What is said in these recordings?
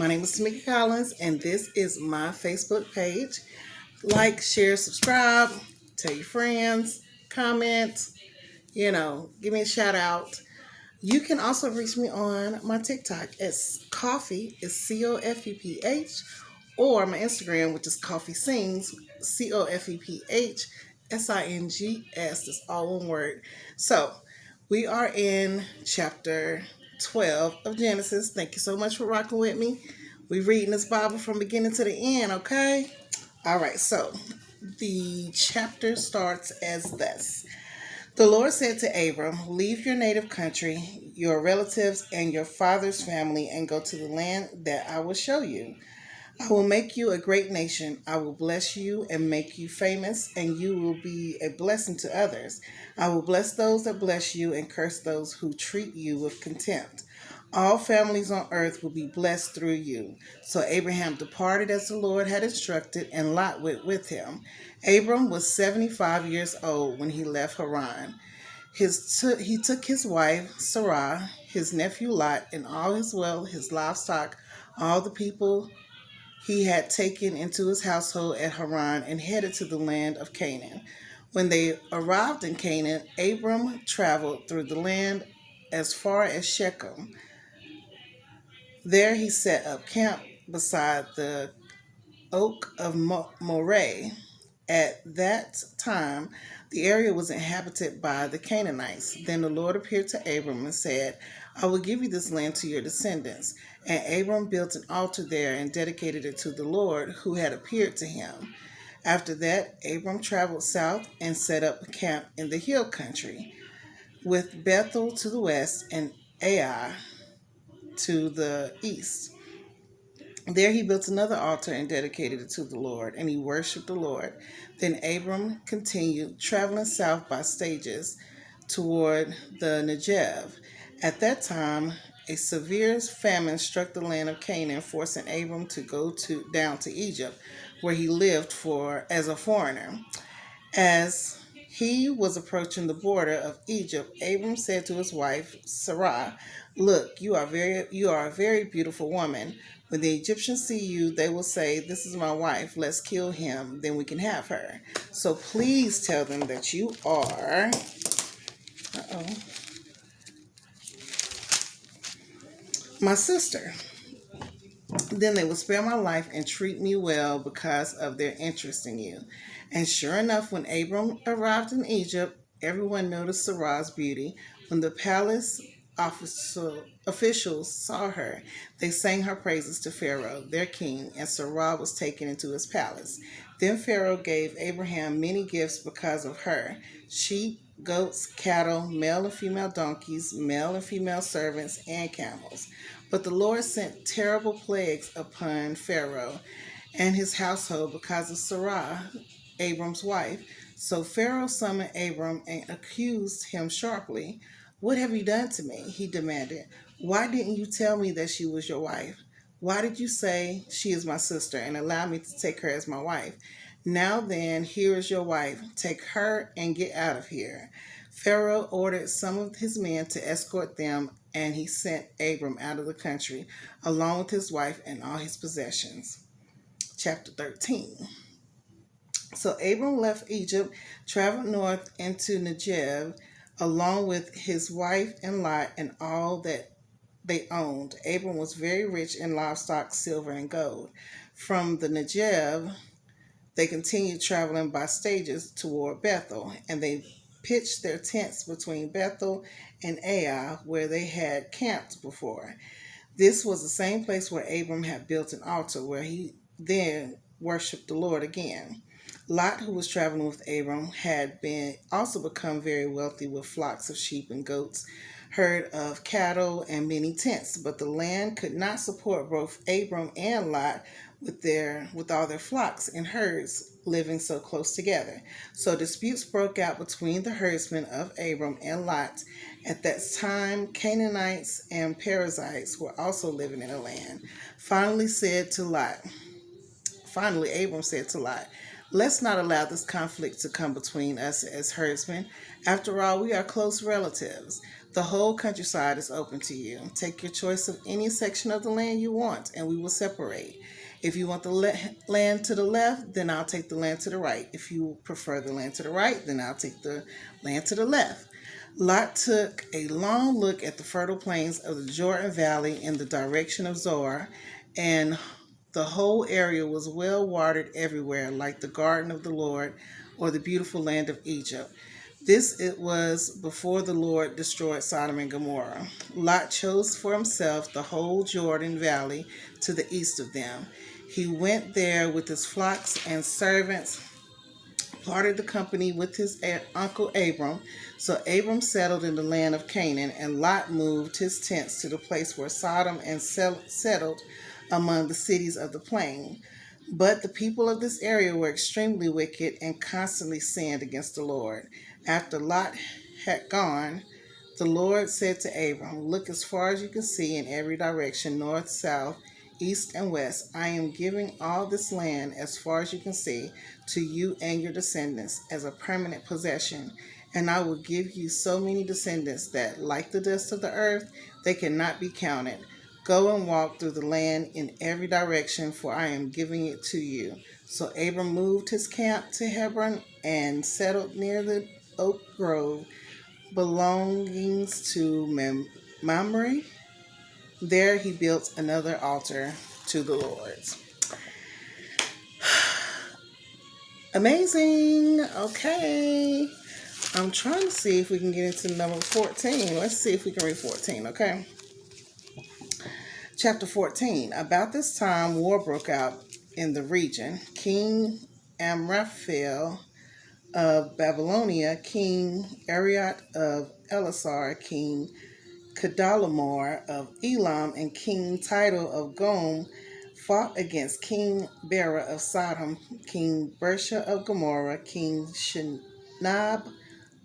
My name is Tamika Collins, and this is my Facebook page. Like, share, subscribe, tell your friends, comment, give me a shout out. You can also reach me on my TikTok. It's coffee, it's COFEPH, or my Instagram, which is Coffee Sings, COFEPHSINGS. That's all one word. So, we are in chapter 12 of Genesis. Thank you so much for rocking with me. We're reading this Bible from beginning to the end, okay? All right, so the chapter starts as this. The Lord said to Abram, "Leave your native country, your relatives, and your father's family, and go to the land that I will show you. I will make you a great nation. I will bless you and make you famous, and you will be a blessing to others. I will bless those that bless you and curse those who treat you with contempt. All families on earth will be blessed through you." So Abraham departed as the Lord had instructed, and Lot went with him. Abram was 75 years old when he left Haran. He took his wife Sarah, his nephew Lot, and all his wealth, his livestock, all the people he had taken into his household at Haran, and headed to the land of Canaan. When they arrived in Canaan, Abram traveled through the land as far as Shechem. There he set up camp beside the oak of Moreh. At that time, the area was inhabited by the Canaanites. Then the Lord appeared to Abram and said, "I will give you this land to your descendants." And Abram built an altar there and dedicated it to the Lord who had appeared to him. After that, Abram traveled south and set up a camp in the hill country, with Bethel to the west and Ai to the east. There he built another altar and dedicated it to the Lord, and he worshiped the Lord. Then Abram continued, traveling south by stages toward the Negev. At that time, a severe famine struck the land of Canaan, forcing Abram to go down to Egypt, where he lived as a foreigner. As he was approaching the border of Egypt, Abram said to his wife Sarai, "Look, you are a very beautiful woman. When the Egyptians see you, they will say, 'This is my wife. Let's kill him, then we can have her.' So please tell them that you are my sister. Then they will spare my life and treat me well because of their interest in you." And sure enough, when Abram arrived in Egypt, everyone noticed Sarah's beauty. When the palace officials saw her, they sang her praises to Pharaoh, their king, and Sarah was taken into his palace. Then Pharaoh gave Abraham many gifts because of her: sheep, goats, cattle, male and female donkeys, male and female servants, and camels. But the Lord sent terrible plagues upon Pharaoh and his household because of Sarai, Abram's wife. So Pharaoh summoned Abram and accused him sharply. "What have you done to me?" he demanded. "Why didn't you tell me that she was your wife? Why did you say she is my sister and allow me to take her as my wife? Now then, here is your wife. Take her and get out of here." Pharaoh ordered some of his men to escort them, and he sent Abram out of the country, along with his wife and all his possessions. Chapter 13. So Abram left Egypt, traveled north into Negev, along with his wife and Lot and all that they owned. Abram was very rich in livestock, silver, and gold. From the Negev, they continued traveling by stages toward Bethel, and they pitched their tents between Bethel and Ai, where they had camped before. This was the same place where Abram had built an altar, where he then worshipped the Lord again. Lot, who was traveling with Abram, had also become very wealthy with flocks of sheep and goats, herd of cattle, and many tents. But the land could not support both Abram and Lot with all their flocks and herds living so close together. So disputes broke out between the herdsmen of Abram and Lot. At that time, Canaanites and Perizzites were also living in the land. Finally, Abram said to Lot, "Let's not allow this conflict to come between us as herdsmen. After all, we are close relatives. The whole countryside is open to you. Take your choice of any section of the land you want, and we will separate. If you want the land to the left, then I'll take the land to the right. If you prefer the land to the right, then I'll take the land to the left. Lot took a long look at the fertile plains of the Jordan Valley in the direction of Zoar, and the whole area was well watered everywhere, like the garden of the Lord or the beautiful land of Egypt. This it was before the Lord destroyed Sodom and Gomorrah. Lot chose for himself the whole Jordan Valley to the east of them. He went there with his flocks and servants, parted the company with his uncle Abram. So Abram settled in the land of Canaan, and Lot moved his tents to the place where Sodom and settled among the cities of the plain. But the people of this area were extremely wicked and constantly sinned against the Lord. After Lot had gone, the Lord said to Abram, "Look as far as you can see in every direction, north, south, east, and west. I am giving all this land, as far as you can see, to you and your descendants as a permanent possession. And I will give you so many descendants that, like the dust of the earth, they cannot be counted. Go and walk through the land in every direction, for I am giving it to you." So Abram moved his camp to Hebron and settled near the oak grove belonging to Mamre. There he built another altar to the Lord. Amazing. Okay. I'm trying to see if we can get into number 14. Let's see if we can read 14, okay? Chapter 14. About this time, war broke out in the region. King Amraphel of Babylonia, King Ariot of Elasar, King Kedorlaomer of Elam, and King Tidal of Gom fought against King Bera of Sodom, King Bersha of Gomorrah, King Shinab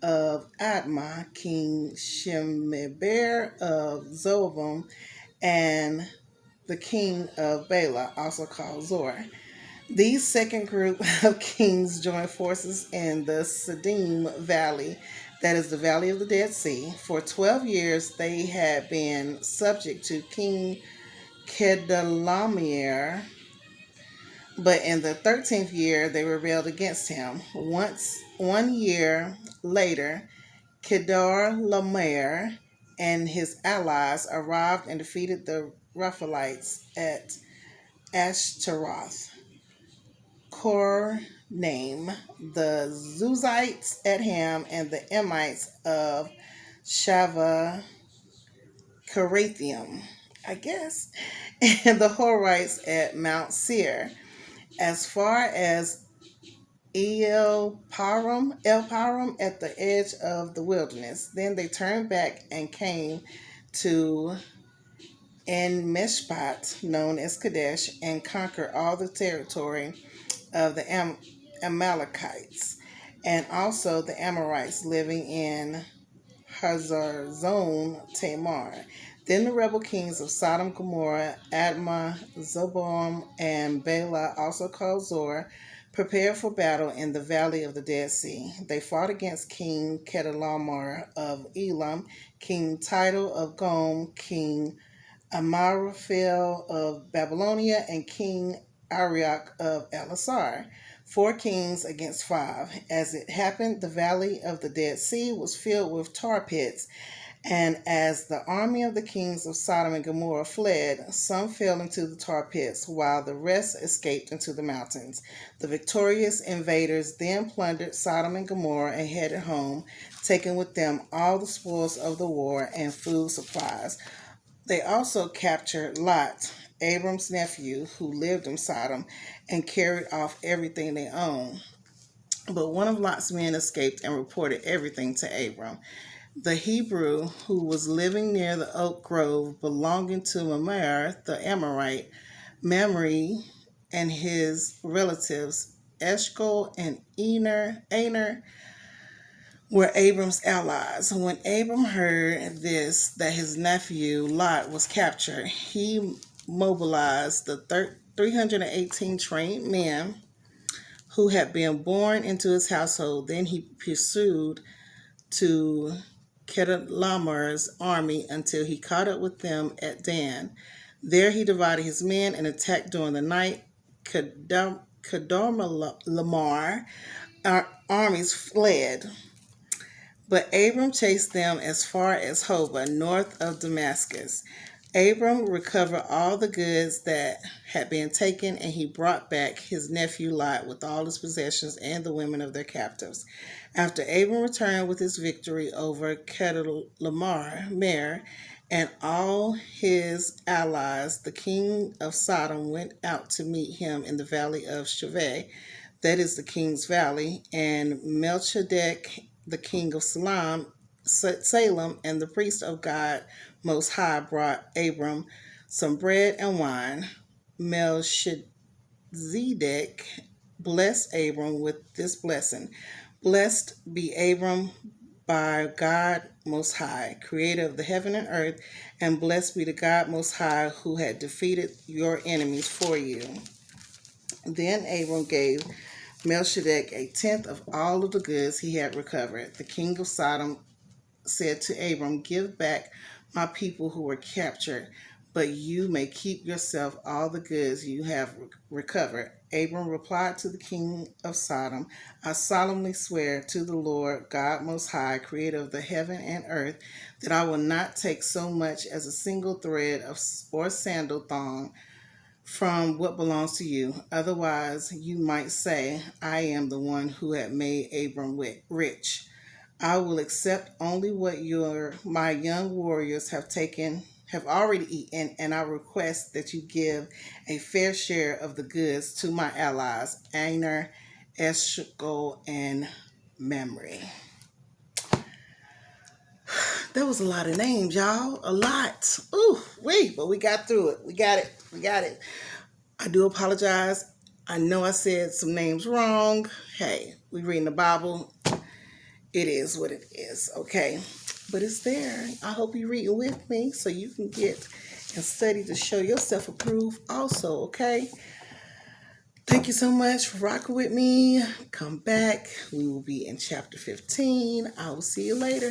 of Admah, King Shemeber of Zobim, and the king of Bela, also called Zor. These second group of kings joined forces in the Siddim Valley, that is the Valley of the Dead Sea. For 12 years they had been subject to King Kedorlaomer, but in the 13th year they rebelled against him. 1 year later, Kedorlaomer and his allies arrived and defeated the Rephaites at Ashtaroth, Kornaim, the Zuzites at Ham, and the Emites of Shava Carathium, I guess, and the Horites at Mount Seir, as far as El Param at the edge of the wilderness. Then they turned back and came to En Meshpat, known as Kadesh, and conquered all the territory of the Amalekites, and also the Amorites living in Hazar-Zon Tamar. Then the rebel kings of Sodom, Gomorrah, Admah, Zobom, and Bela, also called Zor, prepared for battle in the valley of the Dead Sea. They fought against King Kedorlaomer of Elam, King Tidal of Gom, King Amraphel of Babylonia, and King Arioch of Elasar. 4 kings against 5. As it happened, the valley of the Dead Sea was filled with tar pits, and as the army of the kings of Sodom and Gomorrah fled, some fell into the tar pits, while the rest escaped into the mountains. The victorious invaders then plundered Sodom and Gomorrah and headed home, taking with them all the spoils of the war and food supplies. They also captured Lot, Abram's nephew, who lived in Sodom, and carried off everything they owned. But one of Lot's men escaped and reported everything to Abram. The Hebrew, who was living near the oak grove belonging to Mamre, the Amorite, Mamre, and his relatives, Eshcol and Aner, were Abram's allies. When Abram heard this, that his nephew Lot was captured, he mobilized the 318 trained men who had been born into his household. Then he pursued to Chedorlaomer's army until he caught up with them at Dan. There he divided his men and attacked during the night. Chedorlaomer armies fled, but Abram chased them as far as Hobah, north of Damascus. Abram recovered all the goods that had been taken, and he brought back his nephew Lot with all his possessions and the women of their captives. After Abram returned with his victory over Chedorlaomer and all his allies, the king of Sodom went out to meet him in the valley of Shaveh, that is the king's valley, and Melchizedek, the king of Salem, and the priest of God Most High brought Abram some bread and wine. Melchizedek blessed Abram with this blessing: Blessed be Abram by God Most High, creator of the heaven and earth, and blessed be the God Most High who had defeated your enemies for you. Then Abram gave Melchizedek a tenth of all of the goods he had recovered. The king of Sodom said to Abram, Give back my people who were captured, but you may keep yourself all the goods you have recovered. Abram replied to the king of Sodom, I solemnly swear to the Lord God Most High, creator of the heaven and earth, that I will not take so much as a single thread or sandal thong from what belongs to you. Otherwise, you might say, I am the one who had made Abram rich. I will accept only what my young warriors have already eaten, and I request that you give a fair share of the goods to my allies, Aner, Eshcol, and Mamre. That was a lot of names, y'all. A lot. Ooh, but we got through it. We got it. I do apologize. I know I said some names wrong. Hey, we reading the Bible. It is what it is, okay? But it's there. I hope you read it with me so you can get and study to show yourself approved also, okay? Thank you so much for rocking with me. Come back. We will be in chapter 15. I will see you later.